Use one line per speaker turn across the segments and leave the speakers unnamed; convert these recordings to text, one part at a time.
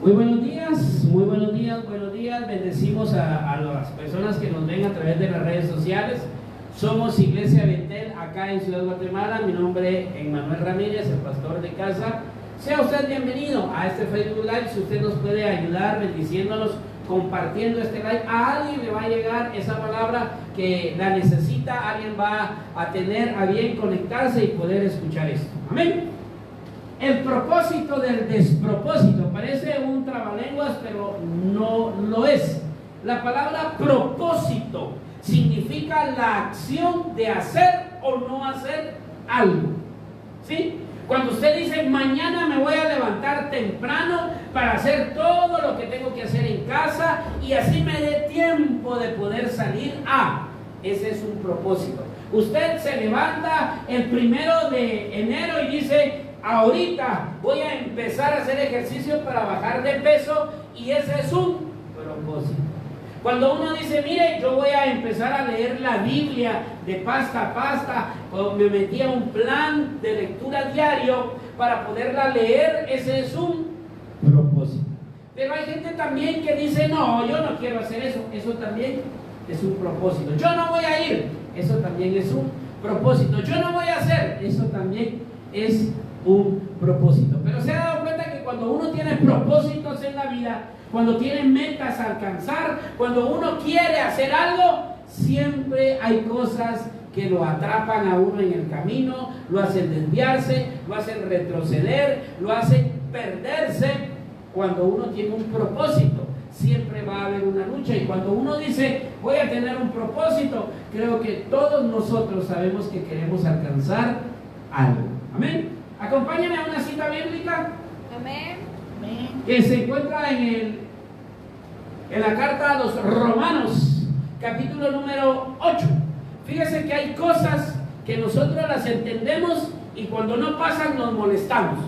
Muy buenos días, muy buenos días, buenos días. Bendecimos a las personas que nos ven a través de las redes sociales. Somos Iglesia Betel, acá en Ciudad Guatemala. Mi nombre es Emmanuel Ramírez, el pastor de casa. Sea usted bienvenido a este Facebook Live. Si usted nos puede ayudar bendiciéndonos, compartiendo este live, a alguien le va a llegar esa palabra que la necesita, alguien va a tener a bien conectarse y poder escuchar esto. Amén. El propósito del despropósito parece un trabalenguas, pero no lo es. La palabra propósito significa la acción de hacer o no hacer algo. ¿Sí? Cuando usted dice, mañana me voy a levantar temprano para hacer todo lo que tengo que hacer en casa y así me dé tiempo de poder salir a... Ese es un propósito. Usted se levanta el 1 de enero y dice, ahorita voy a empezar a hacer ejercicio para bajar de peso, y ese es un propósito. Cuando uno dice, mire, yo voy a empezar a leer la Biblia de pasta a pasta, o me metí a un plan de lectura diario para poderla leer, ese es un propósito. Pero hay gente también que dice, no, yo no quiero hacer eso, eso también es un propósito. Yo no voy a ir, eso también es un propósito. Yo no voy a hacer, eso también es un propósito. Pero se ha dado cuenta que cuando uno tiene propósitos en la vida, cuando tiene metas a alcanzar, cuando uno quiere hacer algo, siempre hay cosas que lo atrapan a uno en el camino, lo hacen desviarse, lo hacen retroceder, lo hacen perderse. Cuando uno tiene un propósito, siempre va a haber una lucha, y cuando uno dice, voy a tener un propósito, creo que todos nosotros sabemos que queremos alcanzar algo. Amén. Acompáñame a una cita bíblica.
Amén.
Que se encuentra en la carta a los Romanos, capítulo número 8. Fíjese que hay cosas que nosotros las entendemos y cuando no pasan nos molestamos.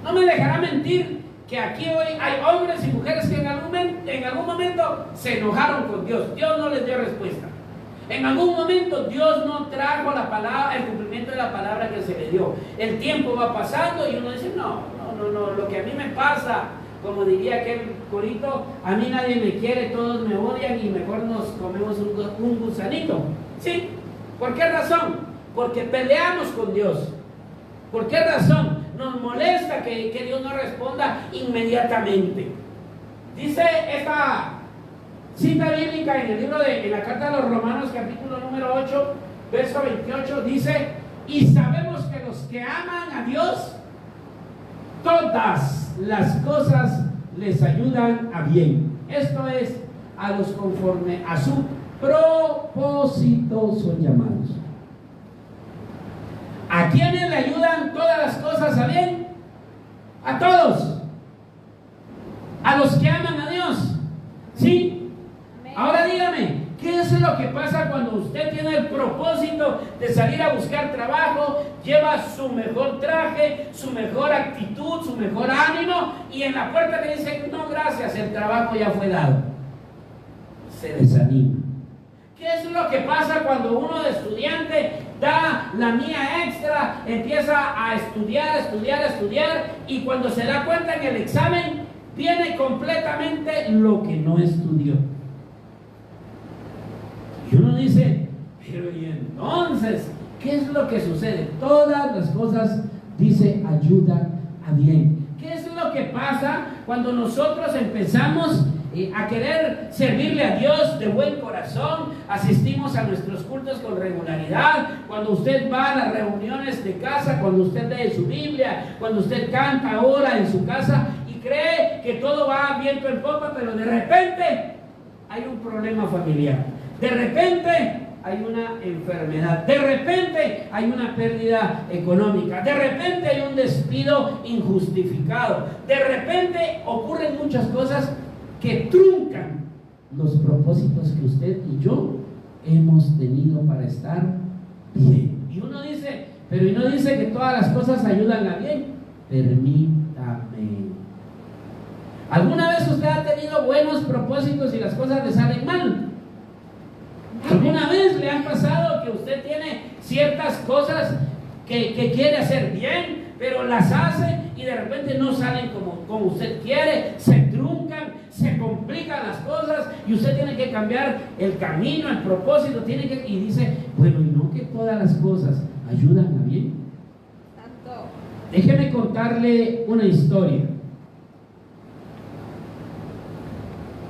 No me dejará mentir que aquí hoy hay hombres y mujeres que en algún momento se enojaron con Dios. Dios no les dio respuesta. En algún momento Dios no trajo la palabra, el cumplimiento de la palabra que se le dio. El tiempo va pasando y uno dice, no, lo que a mí me pasa, como diría aquel corito, a mí nadie me quiere, todos me odian y mejor nos comemos un gusanito. ¿Sí? ¿Por qué razón? Porque peleamos con Dios. ¿Por qué razón? Nos molesta que Dios no responda inmediatamente. Dice esta cita bíblica en el libro en la carta de los Romanos, capítulo número 8, verso 28, dice, y sabemos que los que aman a Dios, todas las cosas les ayudan a bien. Esto es, a los conforme a su propósito son llamados. ¿A quiénes le ayudan todas las cosas a bien? A todos. A los que aman a Dios. ¿Sí? Ahora dígame, ¿qué es lo que pasa cuando usted tiene el propósito de salir a buscar trabajo, lleva su mejor traje, su mejor actitud, su mejor ánimo, y en la puerta le dicen, no gracias, el trabajo ya fue dado? Se desanima. ¿Qué es lo que pasa cuando uno de estudiante da la mía extra, empieza a estudiar, y cuando se da cuenta en el examen, viene completamente lo que no estudió? Y uno dice, pero ¿y entonces qué es lo que sucede? Todas las cosas, dice, ayudan a bien. ¿Qué es lo que pasa cuando nosotros empezamos a querer servirle a Dios de buen corazón? Asistimos a nuestros cultos con regularidad, cuando usted va a las reuniones de casa, cuando usted lee su Biblia, cuando usted canta, ora en su casa y cree que todo va viento en popa, pero de repente hay un problema familiar. De repente hay una enfermedad, de repente hay una pérdida económica, de repente hay un despido injustificado, de repente ocurren muchas cosas que truncan los propósitos que usted y yo hemos tenido para estar bien. Y uno dice, pero ¿y no dice que todas las cosas ayudan a bien? Permítame. ¿Alguna vez usted ha tenido buenos propósitos y las cosas le salen mal? ¿Alguna vez le ha pasado que usted tiene ciertas cosas que quiere hacer bien, pero las hace y de repente no salen como usted quiere, se truncan, se complican las cosas y usted tiene que cambiar el camino, el propósito, y dice, bueno, y no que todas las cosas ayudan a bien.
Santo.
Déjeme contarle una historia.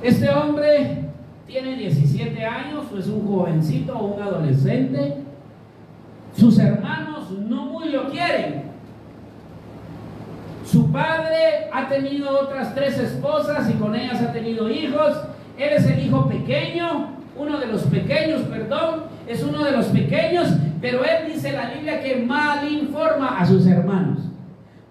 Este hombre tiene 17 años, es un jovencito o un adolescente. Sus hermanos no muy lo quieren. Su padre ha tenido otras 3 esposas y con ellas ha tenido hijos. Él es el hijo pequeño, uno de los pequeños, es uno de los pequeños, pero él dice en la Biblia que mal informa a sus hermanos.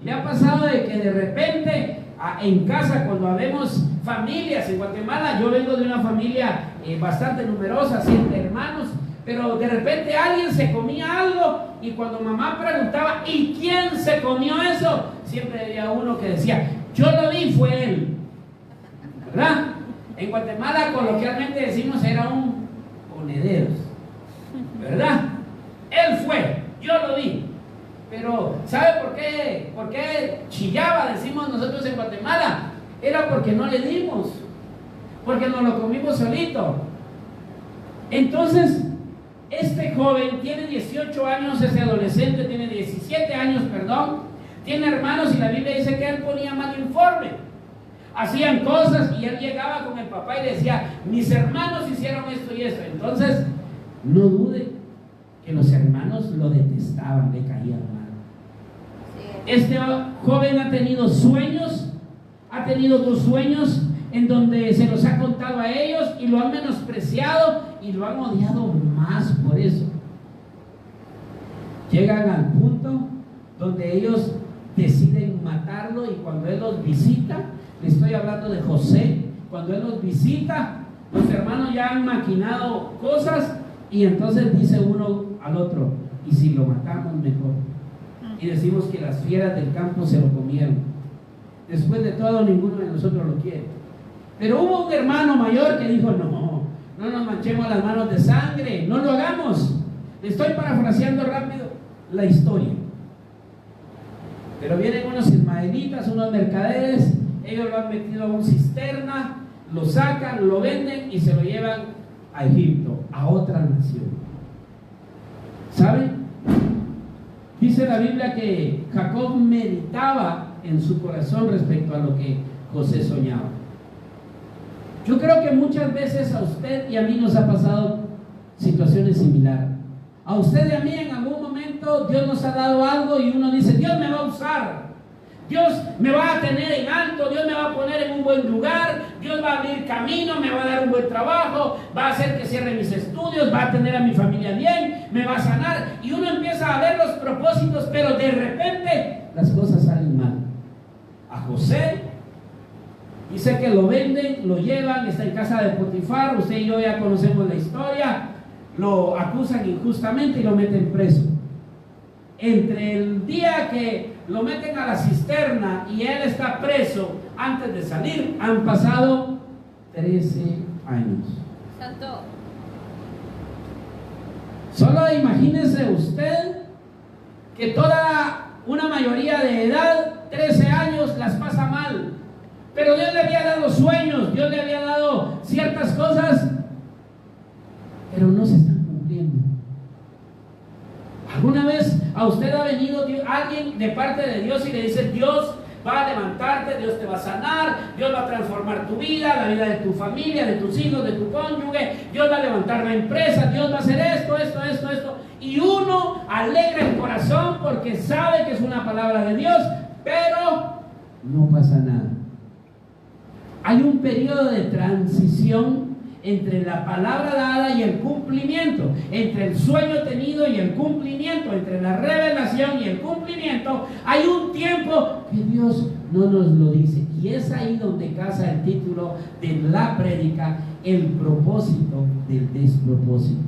Le ha pasado de que de repente en casa, cuando habemos familias en Guatemala, yo vengo de una familia bastante numerosa, 7 hermanos, pero de repente alguien se comía algo y cuando mamá preguntaba ¿y quién se comió eso? Siempre había uno que decía, yo lo vi, fue él, ¿verdad? En Guatemala coloquialmente decimos era un ponederos, ¿verdad? Él fue, yo lo vi. Pero ¿sabe por qué? ¿Por qué chillaba, decimos nosotros en Guatemala? Era porque no le dimos, porque nos lo comimos solito. Entonces, este joven tiene 18 años, ese adolescente tiene 17 años, tiene hermanos y la Biblia dice que él ponía mal informe. Hacían cosas y él llegaba con el papá y decía, mis hermanos hicieron esto y esto. Entonces, no dude que los hermanos lo detestaban, le caían mal. Este joven ha tenido sueños, ha tenido 2 sueños en donde se los ha contado a ellos y lo han menospreciado y lo han odiado más por eso. Llegan al punto donde ellos deciden matarlo y cuando él los visita, le estoy hablando de José, cuando él los visita, los hermanos ya han maquinado cosas y entonces dice uno al otro, y si lo matamos mejor. Y decimos que las fieras del campo se lo comieron. Después de todo, ninguno de nosotros lo quiere. Pero hubo un hermano mayor que dijo, no nos manchemos las manos de sangre, no lo hagamos. Le estoy parafraseando rápido la historia. Pero vienen unos ismaelitas, unos mercaderes, ellos lo han metido a una cisterna, lo sacan, lo venden y se lo llevan a Egipto, a otra nación. ¿Saben? Dice la Biblia que Jacob meditaba en su corazón respecto a lo que José soñaba. Yo creo que muchas veces a usted y a mí nos ha pasado situaciones similares. A usted y a mí en algún momento Dios nos ha dado algo y uno dice, Dios me va a usar, Dios me va a tener en alto, Dios me va a poner en un buen lugar, Dios va a abrir camino, me va a dar un buen trabajo, va a hacer que cierre mis estudios, va a tener a mi familia bien, me va a sanar. Y uno empieza a ver los propósitos, pero de repente las cosas salen mal. A José dice que lo venden, lo llevan, está en casa de Potifar, usted y yo ya conocemos la historia, lo acusan injustamente y lo meten preso. Entre el día que lo meten a la cisterna y él está preso antes de salir, han pasado 13 años.
Santo.
Solo imagínese usted que toda una mayoría de edad, 13 años, las pasa mal. Pero Dios le había dado sueños, Dios le había dado ciertas cosas, pero no se están cumpliendo. ¿Alguna vez a usted ha venido alguien de parte de Dios y le dice, Dios va a levantarte, Dios te va a sanar, Dios va a transformar tu vida, la vida de tu familia, de tus hijos, de tu cónyuge, Dios va a levantar la empresa, Dios va a hacer esto, y uno alegra el corazón porque sabe que es una palabra de Dios, pero no pasa nada? Hay un periodo de transición entre la palabra dada y el cumplimiento, entre el sueño tenido y el cumplimiento, entre la revelación y el cumplimiento. Hay un tiempo que Dios no nos lo dice, y es ahí donde casa el título de la prédica, el propósito del despropósito.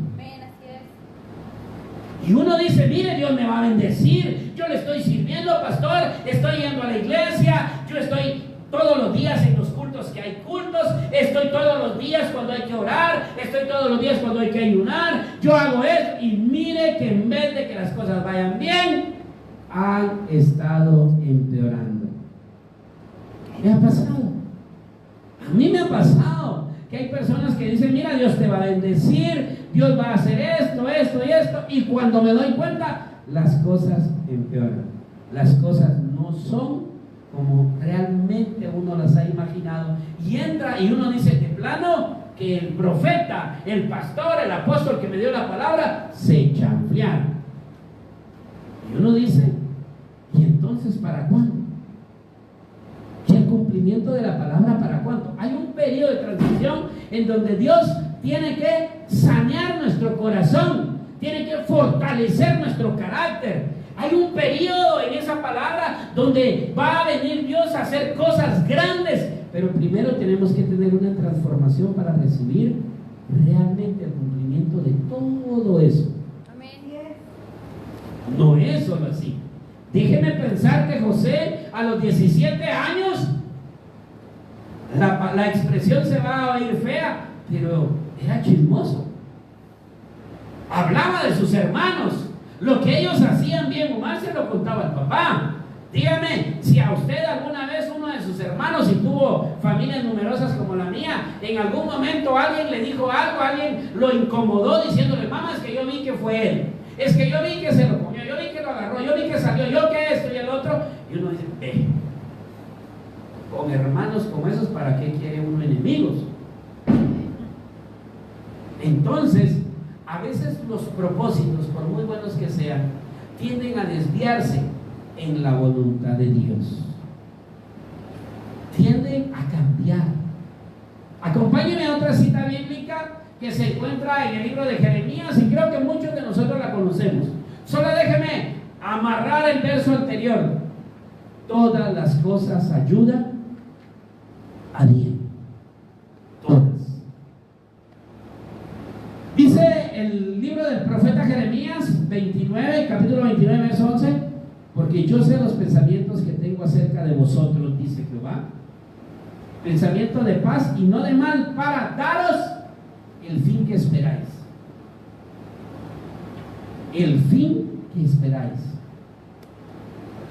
Y uno dice, mire, Dios me va a bendecir, yo le estoy sirviendo, pastor, estoy yendo a la iglesia, yo estoy todos los días en los cultos que hay cultos, estoy todos los días cuando hay que orar, estoy todos los días cuando hay que ayunar, yo hago esto, y mire que en vez de que las cosas vayan bien, han estado empeorando. ¿Me ha pasado? A mí me ha pasado que hay personas que dicen, mira, Dios te va a bendecir, Dios va a hacer esto, esto y esto, y cuando me doy cuenta, las cosas empeoran. Las cosas no son como realmente uno las ha imaginado, y entra y uno dice, de plano, que el profeta, el pastor, el apóstol que me dio la palabra, se chanflearon. Y uno dice, ¿y entonces para cuándo? ¿Y el cumplimiento de la palabra para cuándo? Hay un periodo de transición en donde Dios tiene que sanear nuestro corazón, tiene que fortalecer nuestro carácter. Hay un periodo en esa palabra donde va a venir Dios a hacer cosas grandes, pero primero tenemos que tener una transformación para recibir realmente el cumplimiento de todo eso. No es solo así. Déjeme pensar que José a los 17 años, la expresión se va a oír fea, pero era chismoso. Hablaba de sus hermanos. Lo que ellos hacían bien o mal se lo contaba al papá. Dígame, si a usted alguna vez uno de sus hermanos, y tuvo familias numerosas como la mía, en algún momento alguien le dijo algo, alguien lo incomodó diciéndole, mamá, es que yo vi que fue él, es que yo vi que se lo comió, yo vi que lo agarró, yo vi que salió, yo que esto y el otro, y uno dice, con hermanos como esos, ¿para qué quiere uno enemigos? Entonces, a veces los propósitos, por muy buenos que sean, tienden a desviarse en la voluntad de Dios. Tienden a cambiar. Acompáñenme a otra cita bíblica que se encuentra en el libro de Jeremías, y creo que muchos de nosotros la conocemos. Solo déjeme amarrar el verso anterior. Todas las cosas ayudan a bien. Todas. Dice el libro del profeta Jeremías 29, capítulo 29, verso 11, porque yo sé los pensamientos que tengo acerca de vosotros, dice Jehová, pensamiento de paz y no de mal, para daros el fin que esperáis. El fin que esperáis.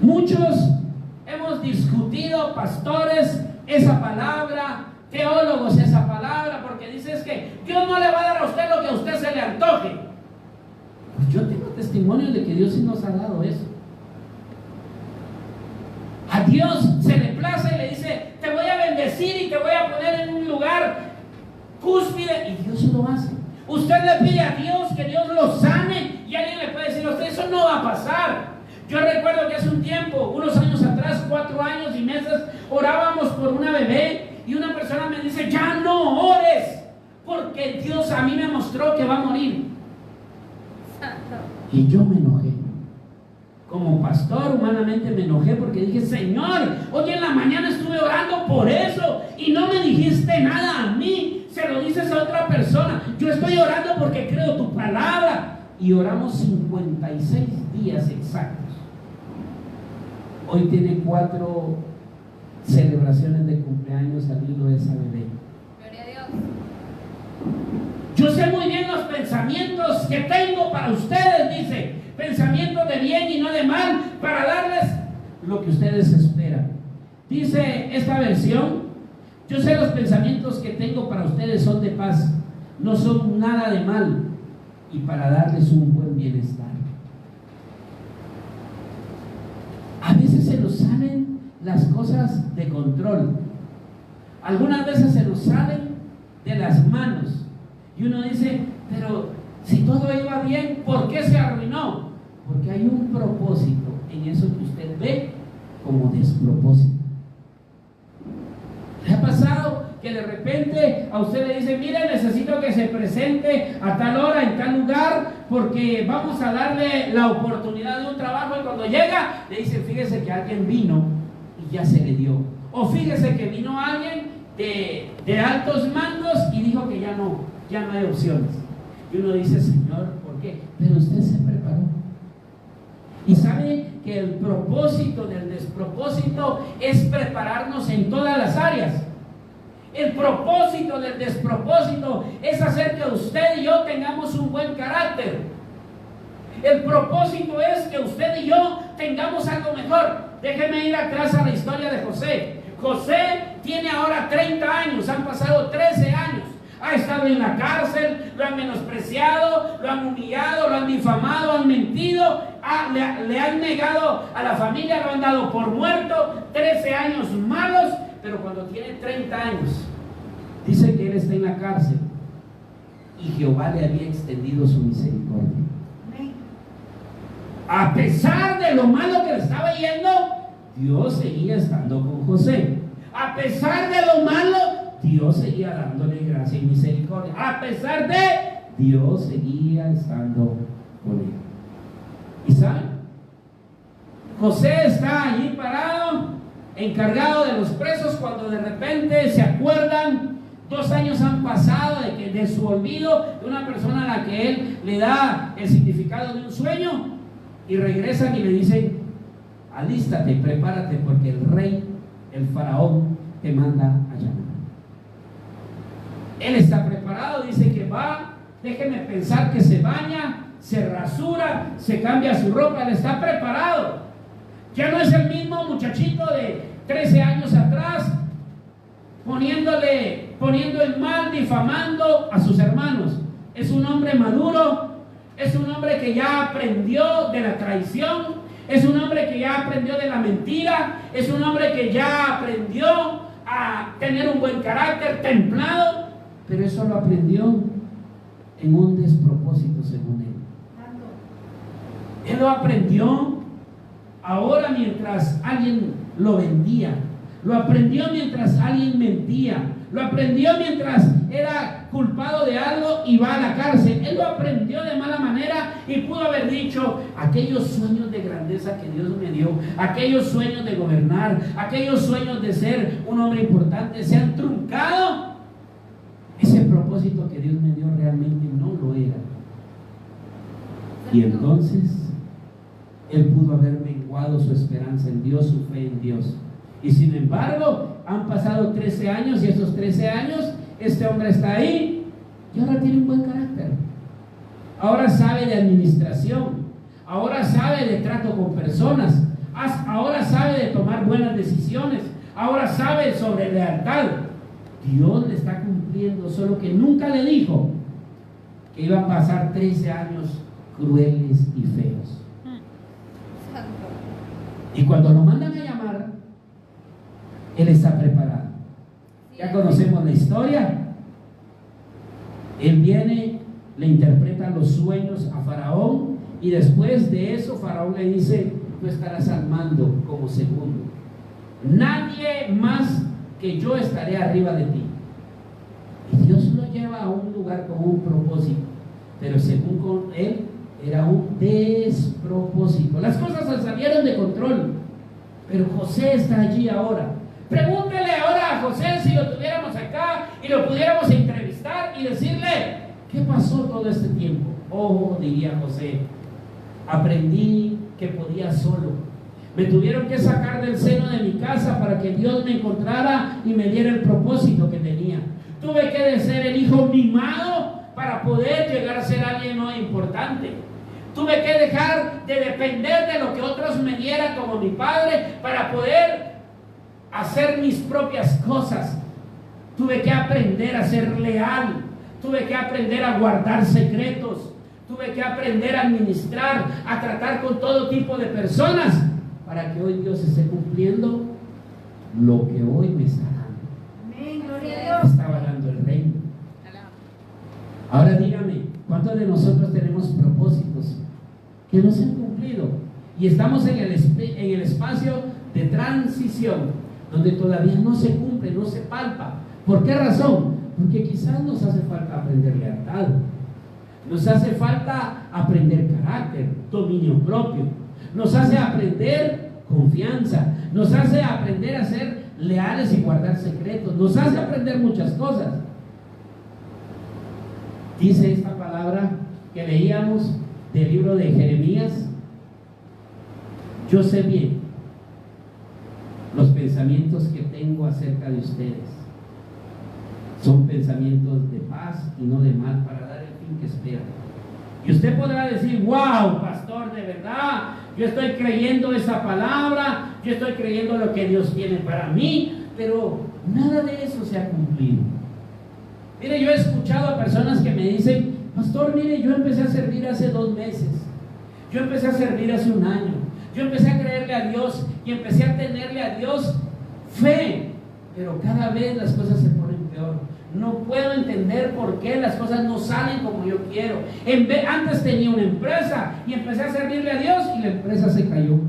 Muchos hemos discutido, pastores, esa palabra, teólogos, esa palabra, porque dices que Dios no le va a dar a usted lo que a usted se le antoje. Pues yo tengo testimonio de que Dios sí nos ha dado eso. A Dios se le place y le dice, te voy a bendecir y te voy a poner en un lugar cúspide, y Dios lo hace. Usted le pide a Dios que Dios lo sane, y alguien le puede decir a usted, eso no va a pasar. Yo recuerdo que hace un tiempo, unos años atrás, 4 años y meses, orábamos por una bebé, y una persona me dice, ya no ores, porque Dios a mí me mostró que va a morir. Y yo me enojé. Como pastor, humanamente me enojé, porque dije, Señor, hoy en la mañana estuve orando por eso y no me dijiste nada a mí, se lo dices a otra persona. Yo estoy orando porque creo tu palabra. Y oramos 56 días exactos. Hoy tiene 4 celebraciones de cumpleaños al hilo de esa bebé.
Gloria a Dios.
Yo sé muy bien los pensamientos que tengo para ustedes, dice, pensamientos de bien y no de mal, para darles lo que ustedes esperan. Dice esta versión, yo sé los pensamientos que tengo para ustedes son de paz, no son nada de mal, y para darles un buen bienestar. A veces se nos salen las cosas de control, algunas veces se nos salen de las manos, y uno dice, pero si todo iba bien, ¿por qué se arruinó? Porque hay un propósito en eso que usted ve como despropósito. ¿Le ha pasado que de repente a usted le dice, mire, necesito que se presente a tal hora, en tal lugar, porque vamos a darle la oportunidad de un trabajo, y cuando llega, le dice, fíjese que alguien vino y ya se le dio? O fíjese que vino alguien de altos mandos y dijo que ya no hay opciones. Y uno dice, Señor, ¿por qué? Pero usted se preparó. Y sabe que el propósito del despropósito es prepararnos en todas las áreas. El propósito del despropósito es hacer que usted y yo tengamos un buen carácter. El propósito es que usted y yo tengamos algo mejor. Déjeme ir atrás a la historia de José. José tiene ahora 30 años, han pasado 13 años. Ha estado en la cárcel, lo han menospreciado, lo han humillado, lo han difamado, han mentido, le han negado a la familia, lo han dado por muerto. 13 años malos, pero cuando tiene 30 años, dice que él está en la cárcel y Jehová le había extendido su misericordia. A pesar de lo malo que le estaba yendo, Dios seguía estando con José. A pesar de lo malo, Dios seguía dándole gracia y misericordia. A pesar de, Dios seguía estando con él. ¿Y saben? José está allí parado, encargado de los presos, cuando de repente se acuerdan. 2 años han pasado de su olvido, de una persona a la que él le da el significado de un sueño, y regresan y le dicen: alístate, prepárate, porque el rey, el faraón, te manda a llamar. Él está preparado, dice que va, déjenme pensar que se baña, se rasura, se cambia su ropa, él está preparado. Ya no es el mismo muchachito de 13 años atrás, poniendo en mal, difamando a sus hermanos. Es un hombre maduro, es un hombre que ya aprendió de la traición, es un hombre que ya aprendió de la mentira, es un hombre que ya aprendió a tener un buen carácter, templado, pero eso lo aprendió en un despropósito según él. Él lo aprendió ahora mientras alguien lo vendía, lo aprendió mientras alguien mentía, lo aprendió mientras era culpado de algo y va a la cárcel. Él lo aprendió de mala manera y pudo haber dicho: aquellos sueños de grandeza que Dios me dio, aquellos sueños de gobernar, aquellos sueños de ser un hombre importante, se han truncado. Ese propósito que Dios me dio realmente no lo era. Y entonces él pudo haber menguado su esperanza en Dios, su fe en Dios. Y sin embargo, han pasado 13 años, y esos 13 años, este hombre está ahí y ahora tiene un buen carácter. Ahora sabe de administración, ahora sabe de trato con personas, ahora sabe de tomar buenas decisiones, ahora sabe sobre lealtad. Dios le está cumpliendo, solo que nunca le dijo que iban a pasar 13 años crueles y feos. Y cuando lo mandan a llamar, él está preparado. Ya conocemos la historia. Él viene, le interpreta los sueños a Faraón, y después de eso Faraón le dice: tú estarás al mando como segundo, nadie más que yo estaré arriba de ti. Y Dios lo lleva a un lugar con un propósito, pero según con él era un despropósito. Las cosas se salieron de control, pero José está allí ahora. Pregúntele ahora a José, si lo tuviéramos acá y lo pudiéramos entrevistar y decirle: ¿qué pasó todo este tiempo? Oh, diría José, aprendí que podía solo. Me tuvieron que sacar del seno de mi casa para que Dios me encontrara y me diera el propósito que tenía. Tuve que ser el hijo mimado para poder llegar a ser alguien no importante. Tuve que dejar de depender de lo que otros me dieran como mi padre para poder hacer mis propias cosas. Tuve que aprender a ser leal, tuve que aprender a guardar secretos, tuve que aprender a administrar, a tratar con todo tipo de personas, para que hoy Dios esté cumpliendo lo que hoy me está dando.
Amén, gloria a Dios.
Estaba dando el reino. Ahora dígame, ¿cuántos de nosotros tenemos propósitos que no se han cumplido? Y estamos en el espacio de transición, donde todavía no se cumple, no se palpa. ¿Por qué razón? Porque quizás nos hace falta aprender lealtad, nos hace falta aprender carácter, dominio propio, nos hace aprender confianza, nos hace aprender a ser leales y guardar secretos, nos hace aprender muchas cosas. Dice esta palabra que leíamos del libro de Jeremías: yo sé bien los pensamientos que tengo acerca de ustedes, son pensamientos de paz y no de mal, para dar el fin que esperan. Y usted podrá decir, wow, pastor, de verdad, yo estoy creyendo esa palabra, yo estoy creyendo lo que Dios tiene para mí, pero nada de eso se ha cumplido. Mire, yo he escuchado a personas que me dicen, pastor, mire, yo empecé a servir hace 2 meses, yo empecé a servir hace 1 año, yo empecé a creerle a Dios y empecé a tenerle a Dios fe, pero cada vez las cosas se ponen peor. No puedo entender por qué las cosas no salen como yo quiero. Antes tenía una empresa y empecé a servirle a Dios y la empresa se cayó.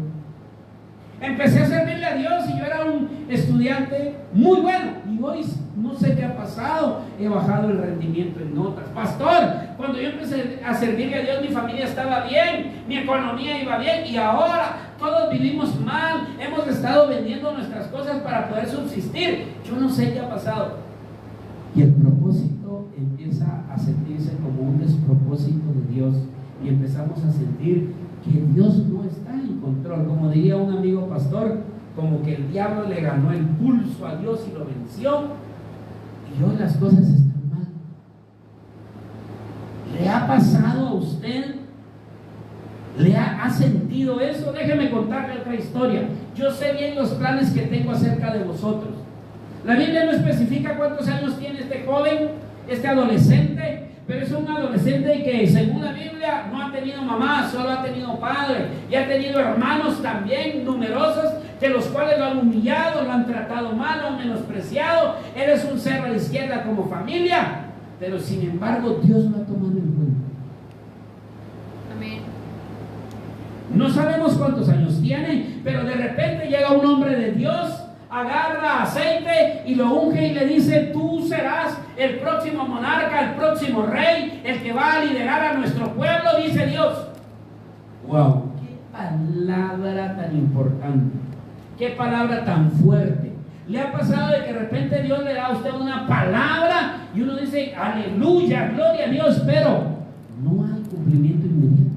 Empecé a servirle a Dios y yo era un estudiante muy bueno y hoy no sé qué ha pasado, he bajado el rendimiento en notas. Pastor, cuando yo empecé a servirle a Dios mi familia estaba bien, mi economía iba bien y ahora todos vivimos mal, hemos estado vendiendo nuestras cosas para poder subsistir. Yo no sé qué ha pasado. Y el propósito empieza a sentirse como un despropósito de Dios y empezamos a sentir que Dios no está en control. Como diría un amigo pastor, como que el diablo le ganó el pulso a Dios y lo venció y hoy las cosas están mal. ¿Le ha pasado a usted? ¿Le ha sentido eso? Déjeme contarle otra historia. Yo sé bien los planes que tengo acerca de vosotros. La Biblia no especifica cuántos años tiene este joven, este adolescente, pero es un adolescente que según la Biblia no ha tenido mamá, solo ha tenido padre y ha tenido hermanos también numerosos, de los cuales lo han humillado, lo han tratado mal, lo han menospreciado. Él es un cero a la izquierda como familia, pero sin embargo Dios lo ha tomado en cuenta.
Amén.
No sabemos cuántos años tiene, pero de repente llega un hombre de Dios, agarra aceite y lo unge y le dice, tú serás el próximo monarca, el próximo rey, el que va a liderar a nuestro pueblo, dice Dios. Wow, qué palabra tan importante, qué palabra tan fuerte. ¿Le ha pasado de que de repente Dios le da a usted una palabra y uno dice, aleluya, gloria a Dios, pero no hay cumplimiento inmediato?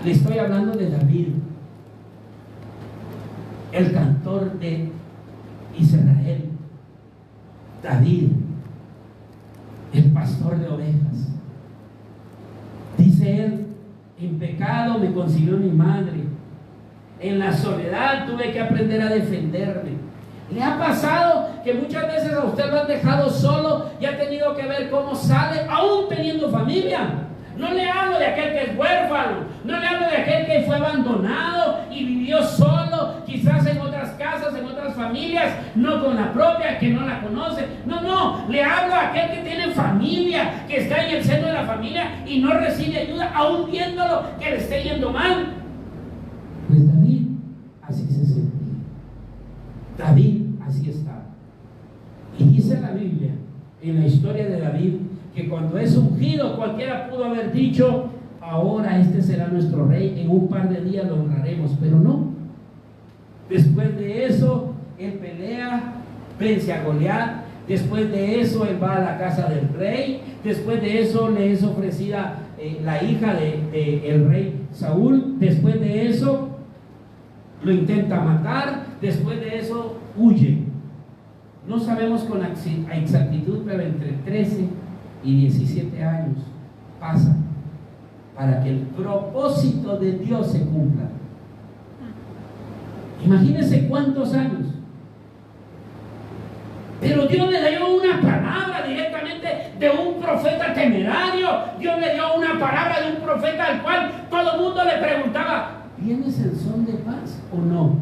Le estoy hablando de David, el cantor de Israel. David, el pastor de ovejas. Dice él, en pecado me concibió mi madre, en la soledad tuve que aprender a defenderme. ¿Le ha pasado que muchas veces a usted lo han dejado solo y ha tenido que ver cómo sale, aún teniendo familia? No le hablo de aquel que es huérfano, no le hablo de aquel que fue abandonado y vivió solo, quizás en otras casas, en otras familias, no con la propia, que no la conoce. No, le hablo a aquel que tiene familia, que está en el seno de la familia y no recibe ayuda, aún viéndolo que le esté yendo mal. Pues David así se sentía. David así estaba. Y dice la Biblia, en la historia de David, que cuando es ungido, cualquiera pudo haber dicho, ahora este será nuestro rey, en un par de días lo honraremos, pero no. Después de eso, él pelea, vence a Goliat. Después de eso, él va a la casa del rey. Después de eso, le es ofrecida la hija del rey Saúl. Después de eso, lo intenta matar. Después de eso, huye. No sabemos con exactitud, pero entre 13 y 17 años pasa para que el propósito de Dios se cumpla. Imagínense cuántos años. Pero Dios le dio una palabra directamente de un profeta temerario. Dios le dio una palabra de un profeta al cual todo el mundo le preguntaba, ¿vienes en son de paz o no?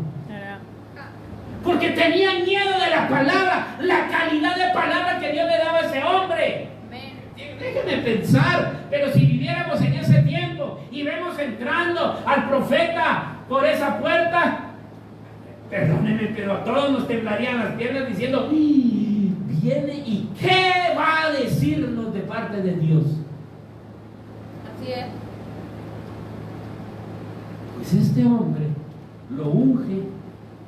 Porque tenían miedo de la palabra, la calidad de palabra que Dios le daba a ese hombre. Déjenme pensar, pero si viviéramos en ese tiempo y vemos entrando al profeta por esa puerta, perdónenme, pero a todos nos temblarían las piernas diciendo, viene y ¿qué va a decirnos de parte de Dios?
Así es.
Pues este hombre lo unge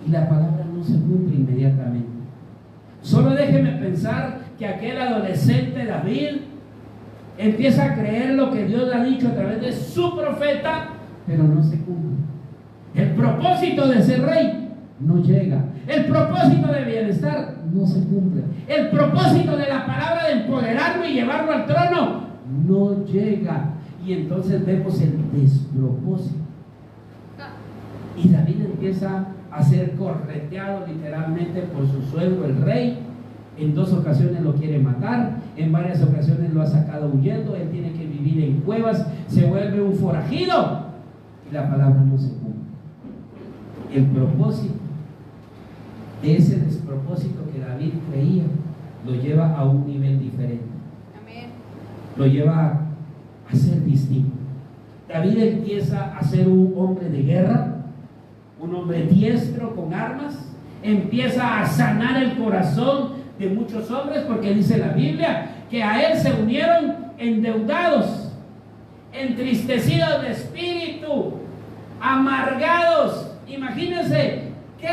y la palabra no se cumple inmediatamente. Solo déjeme pensar que aquel adolescente David empieza a creer lo que Dios le ha dicho a través de su profeta, pero no se cumple. El propósito de ser rey no llega. El propósito de bienestar no se cumple. El propósito de la palabra de empoderarlo y llevarlo al trono no llega. Y entonces vemos el despropósito. Y David empieza a ser correteado literalmente por su suegro, el rey. En 2 ocasiones lo quiere matar, en varias ocasiones lo ha sacado huyendo, él tiene que vivir en cuevas, se vuelve un forajido y la palabra no se cumple. El propósito de ese despropósito que David creía lo lleva a un nivel diferente.
Amén.
Lo lleva a ser distinto. David empieza a ser un hombre de guerra, un hombre diestro con armas, empieza a sanar el corazón de muchos hombres, porque dice la Biblia que a él se unieron endeudados, entristecidos de espíritu, amargados. Imagínense qué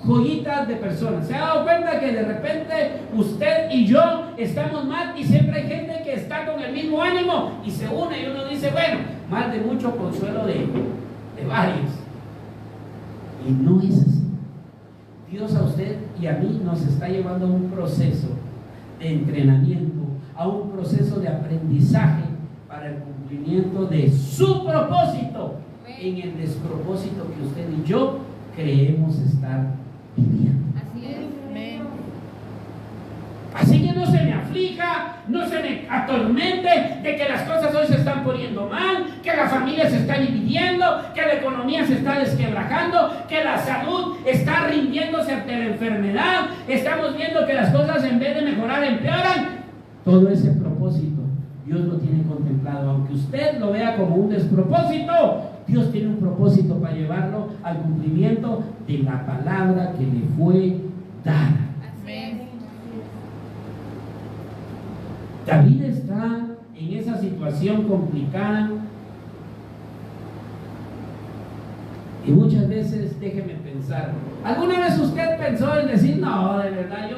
joyitas de personas. ¿Se ha dado cuenta que de repente usted y yo estamos mal y siempre hay gente que está con el mismo ánimo y se une y uno dice, bueno, mal de mucho consuelo de varios? Y no es así. Dios a usted y a mí nos está llevando a un proceso de entrenamiento, a un proceso de aprendizaje para el cumplimiento de su propósito en el despropósito que usted y yo creemos estar viviendo.
Así es. Amén.
Así que no se me aflija, no se me atormente de que las cosas hoy se están poniendo mal, que la familia se está dividiendo, que la economía se está desquebrajando, que la salud está rindiéndose ante la enfermedad. Estamos viendo que las cosas en vez de mejorar empeoran. Todo ese propósito Dios lo tiene contemplado, aunque usted lo vea como un despropósito. Dios tiene un propósito para llevarlo al cumplimiento de la palabra que le fue dada.
Así es.
David está en esa situación complicada y muchas veces, déjeme pensar, ¿alguna vez usted pensó en decir, no, de verdad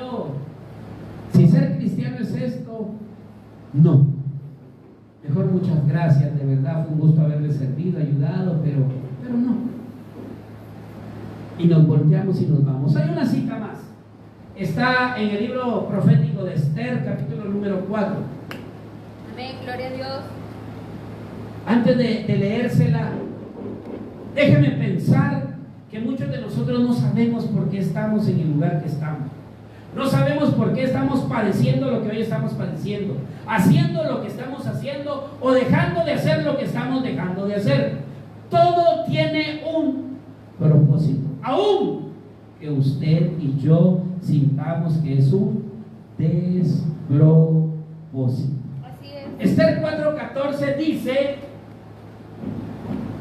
si ser cristiano es esto? No, mejor muchas gracias, de verdad fue un gusto haberle servido, ayudado, pero no. Y nos volteamos y nos vamos. Hay una cita más. Está en el libro profético de Esther, capítulo número 4.
Amén, gloria a Dios.
Antes de leérsela, déjeme pensar que muchos de nosotros no sabemos por qué estamos en el lugar que estamos. No sabemos por qué estamos padeciendo lo que hoy estamos padeciendo, haciendo lo que estamos haciendo o dejando de hacer lo que estamos dejando de hacer. Todo tiene un propósito, aún que usted y yo sintamos que es un despropósito.
Así es.
Esther 4:14 dice,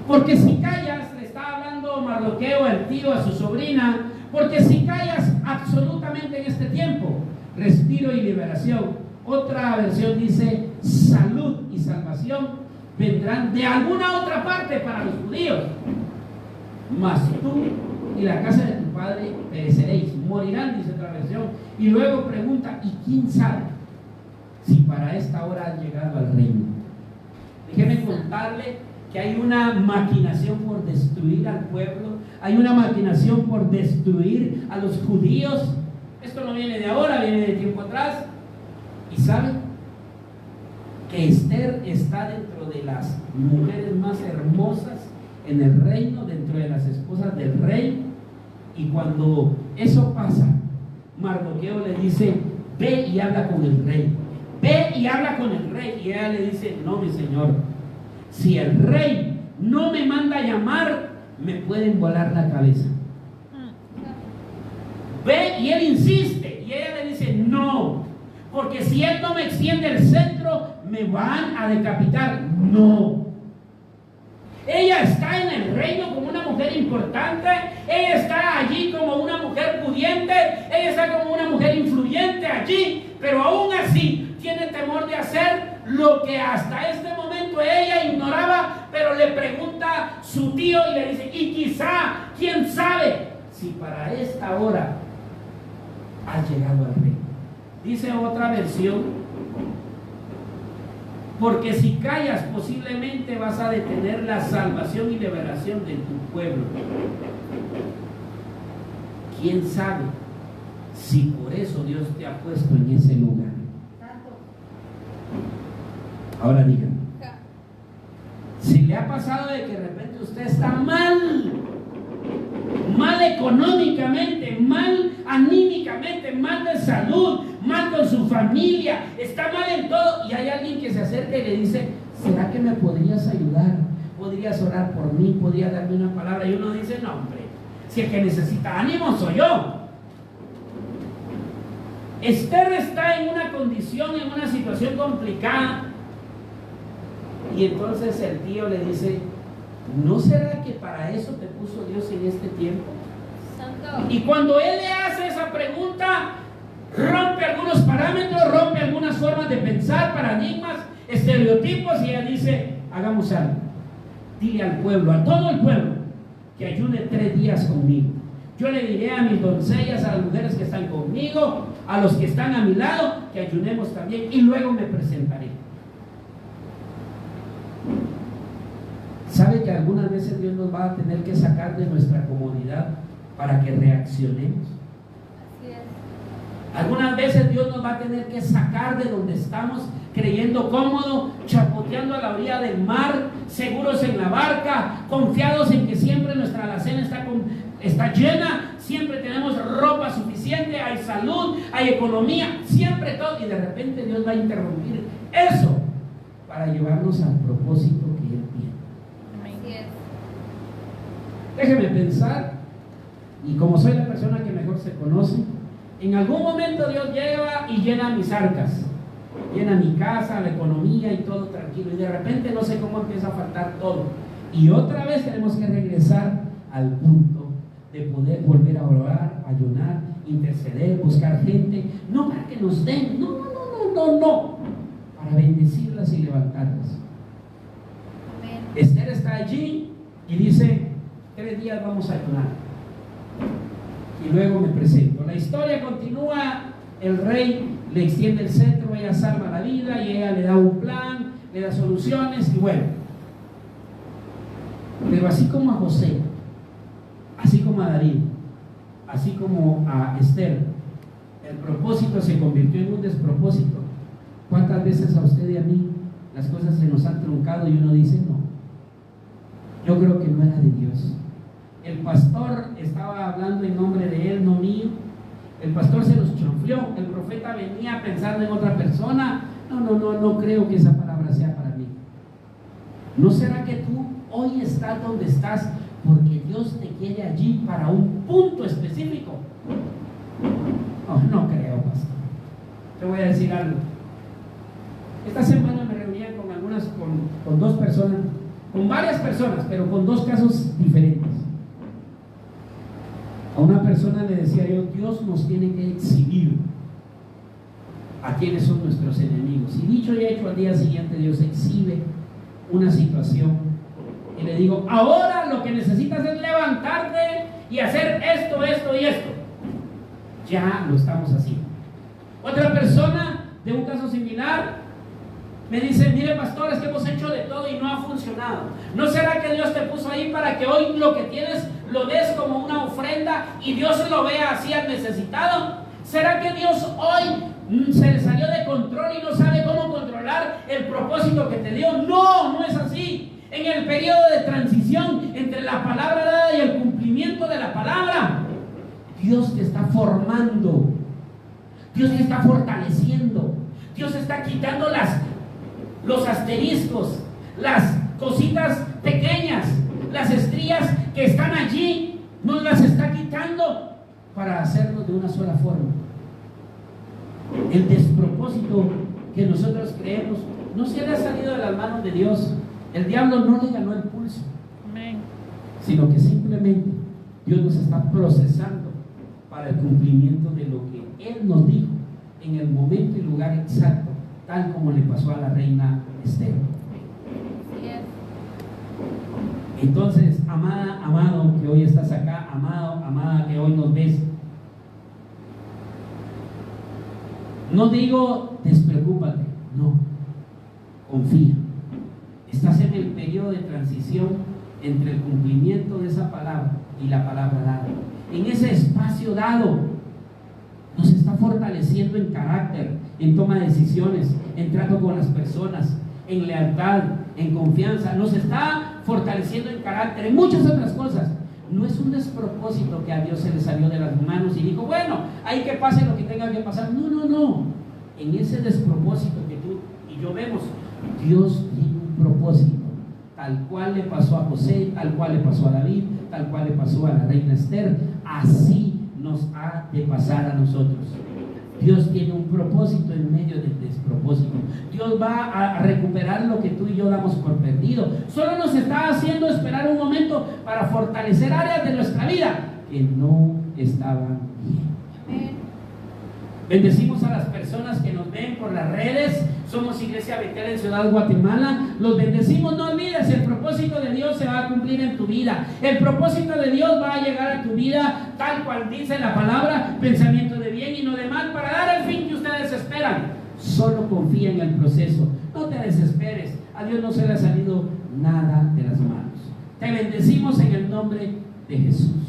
porque si callas, le está hablando Mardoqueo, el tío, a su sobrina, porque si callas absolutamente en este tiempo, respiro y liberación. Otra versión dice, salud y salvación vendrán de alguna otra parte para los judíos, mas tú y la casa de tu padre pereceréis, morirán, dice otra versión. Y luego pregunta, ¿y quién sabe si para esta hora han llegado al reino? Déjeme contarle que hay una maquinación por destruir al pueblo, hay una maquinación por destruir a los judíos. Esto no viene de ahora, viene de tiempo atrás. Y sabe que Esther está dentro de las mujeres más hermosas en el reino, dentro de las esposas del rey. Y cuando eso pasa, Mardoqueo le dice, ve y habla con el rey, ve y habla con el rey. Y ella le dice, no, mi señor, si el rey no me manda a llamar, me pueden volar la cabeza. Ve, y él insiste, y ella le dice, no, porque si él no me extiende el cetro, me van a decapitar. No. Ella está en el reino como una mujer importante, ella está allí como una mujer pudiente, ella está como una mujer influyente allí, pero aún así tiene temor de hacer lo que hasta este momento ella ignoraba. Pero le pregunta su tío y le dice, y quizá, quién sabe si para esta hora has llegado al reino. Dice otra versión, porque si callas posiblemente vas a detener la salvación y liberación de tu pueblo. ¿Quién sabe si por eso Dios te ha puesto en ese lugar? Ahora digan, si le ha pasado de que de repente usted está mal económicamente, mal anímicamente, mal de salud, mal con su familia, está mal en todo, y hay alguien que se acerca y le dice, ¿será que me podrías ayudar? ¿Podrías orar por mí? ¿Podrías darme una palabra? Y uno dice, no hombre, si el que necesita ánimo soy yo. Esther está en una condición, en una situación complicada, y entonces el tío le dice, ¿no será que para eso te puso Dios en este tiempo?
Santo.
Y cuando él le hace esa pregunta, rompe algunos parámetros, rompe algunas formas de pensar, paradigmas, estereotipos, y ella dice, hagamos algo, dile al pueblo, a todo el pueblo, que ayune 3 días conmigo. Yo le diré a mis doncellas, a las mujeres que están conmigo, a los que están a mi lado, que ayunemos también, y luego me presentaré. ¿Sabe que algunas veces Dios nos va a tener que sacar de nuestra comodidad para que reaccionemos?
Así es.
Algunas veces Dios nos va a tener que sacar de donde estamos creyendo cómodo, chapoteando a la orilla del mar, seguros en la barca, confiados en que siempre nuestra alacena está llena, siempre tenemos ropa suficiente, hay salud, hay economía, siempre todo, y de repente Dios va a interrumpir eso para llevarnos al propósito que Él tiene.
Así es.
Déjeme pensar, y como soy la persona que mejor se conoce, en algún momento Dios llega y llena mis arcas, llena mi casa, la economía y todo tranquilo, y de repente no sé cómo empieza a faltar todo, y otra vez tenemos que regresar al punto de poder volver a orar, ayunar, interceder, buscar gente, no para que nos den, no, para bendecirlas y levantarlas.
Amén.
Esther está allí y dice, 3 días vamos a ayunar y luego me presento. La historia continúa, el rey le extiende el cetro, ella salva la vida y ella le da un plan, le da soluciones, y bueno, pero así como a José, así como a David, así como a Esther, el propósito se convirtió en un despropósito. ¿Cuántas veces a usted y a mí las cosas se nos han truncado y uno dice no? Yo creo que no era de Dios. El pastor estaba hablando en nombre de él, no mío. El pastor se los chonflió. El profeta venía pensando en otra persona. No creo que esa palabra sea para mí. ¿No será que tú hoy estás donde estás porque Dios te quiere allí para un punto específico? No creo, pastor. Te voy a decir algo. Esta semana me reuní con 2 personas, con varias personas, pero con 2 casos diferentes. A una persona le decía yo, Dios nos tiene que exhibir a quienes son nuestros enemigos. Y dicho y hecho, al día siguiente Dios exhibe una situación y le digo, ahora lo que necesitas es levantarte y hacer esto y esto. Ya lo estamos haciendo. Otra persona de un caso similar me dice, mire pastor, es que hemos hecho de todo y no ha funcionado. ¿No será que Dios te puso ahí para que hoy lo que tienes lo des como una ofrenda y Dios lo vea así al necesitado? ¿Será que Dios hoy se le salió de control y no sabe cómo controlar el propósito que te dio? No es así. En el periodo de transición entre la palabra dada y el cumplimiento de la palabra, Dios te está formando, Dios te está fortaleciendo, Dios está quitando los asteriscos, las cositas pequeñas, las estrías que están allí, nos las está quitando para hacernos de una sola forma. El despropósito que nosotros creemos no se le ha salido de las manos de Dios. El diablo no le ganó el pulso.
Amén.
Sino que simplemente Dios nos está procesando para el cumplimiento de lo que Él nos dijo en el momento y lugar exacto, tal como le pasó a la reina Esther.
Así es.
Entonces, amada, amado que hoy estás acá, amado, amada que hoy nos ves, no digo despreocúpate, no, confía. Estás en el periodo de transición entre el cumplimiento de esa palabra y la palabra dada. En ese espacio dado nos está fortaleciendo en carácter, en toma de decisiones, en trato con las personas, en lealtad, en confianza, nos está fortaleciendo en carácter, en muchas otras cosas. No es un despropósito que a Dios se le salió de las manos y dijo, bueno, hay que pase lo que tenga que pasar. No, no, no. En ese despropósito que tú y yo vemos, Dios tiene un propósito, tal cual le pasó a José, tal cual le pasó a David, tal cual le pasó a la reina Esther, así nos ha de pasar a nosotros. Dios tiene un propósito en medio del despropósito. Dios va a recuperar lo que tú y yo damos por perdido. Solo nos está haciendo esperar un momento para fortalecer áreas de nuestra vida que no estaban bien.
Amén.
Bendecimos a las personas que nos ven por las redes. Somos Iglesia Betel en Ciudad Guatemala. Los bendecimos. No olvides, el propósito de Dios se va a cumplir en tu vida. El propósito de Dios va a llegar a tu vida tal cual dice la palabra, pensamiento de bien y no de mal, para dar el fin que ustedes esperan. Solo confía en el proceso. No te desesperes. A Dios no se le ha salido nada de las manos. Te bendecimos en el nombre de Jesús.